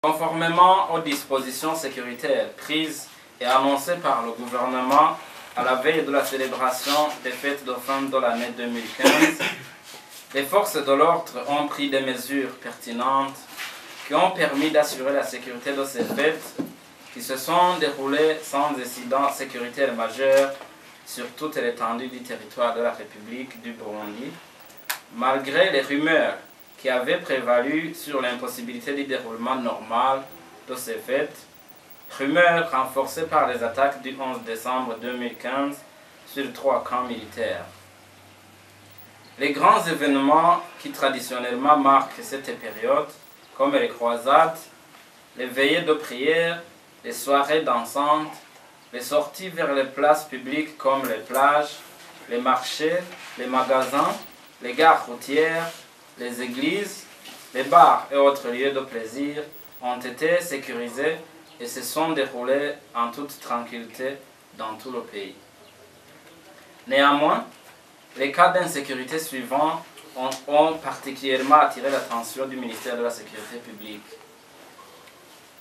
Conformément aux dispositions sécuritaires prises et annoncées par le gouvernement à la veille de la célébration des fêtes de fin de l'année 2015, les forces de l'ordre ont pris des mesures pertinentes qui ont permis d'assurer la sécurité de ces fêtes qui se sont déroulées sans incident sécuritaire majeur sur toute l'étendue du territoire de la République du Burundi, malgré les rumeurs qui avaient prévalu sur l'impossibilité du déroulement normal de ces fêtes, rumeurs renforcées par les attaques du 11 décembre 2015 sur 3 camps militaires. Les grands événements qui traditionnellement marquent cette période, comme les croisades, les veillées de prière, les soirées dansantes, les sorties vers les places publiques comme les plages, les marchés, les magasins, les gares routières, les églises, les bars et autres lieux de plaisir ont été sécurisés et se sont déroulés en toute tranquillité dans tout le pays. Néanmoins, les cas d'insécurité suivants ont particulièrement attiré l'attention du ministère de la Sécurité publique.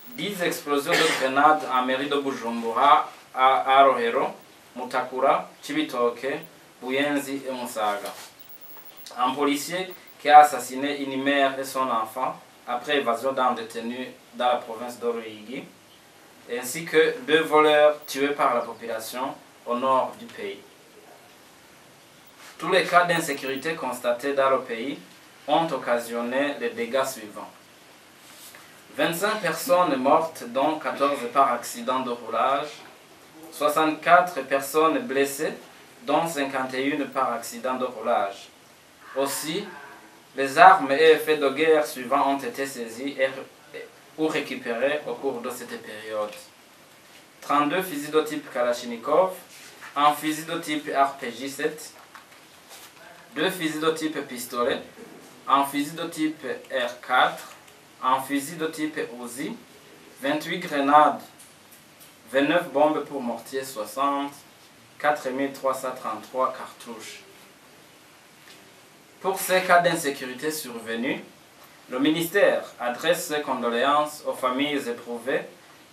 10 explosions de grenades en mairie de Bujumbura, à Rohero, Mutakura, Cibitoke, Buyenzi et Musaga. Un policier qui a assassiné une mère et son enfant après évasion d'un détenu dans la province de Ruyigi, ainsi que 2 voleurs tués par la population au nord du pays. Tous les cas d'insécurité constatés dans le pays ont occasionné les dégâts suivants. 25 personnes mortes, dont 14 par accident de roulage, 64 personnes blessées, dont 51 par accident de roulage. Aussi, les armes et effets de guerre suivants ont été saisis ou récupérés au cours de cette période. 32 fusils de type Kalachnikov, un fusil de type RPG-7, 2 fusils de type pistolet, un fusil de type R4, un fusil de type Uzi, 28 grenades, 29 bombes pour mortier 60, 4333 cartouches. Pour ces cas d'insécurité survenus, le ministère adresse ses condoléances aux familles éprouvées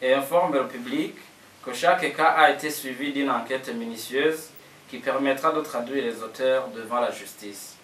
et informe le public que chaque cas a été suivi d'une enquête minutieuse qui permettra de traduire les auteurs devant la justice.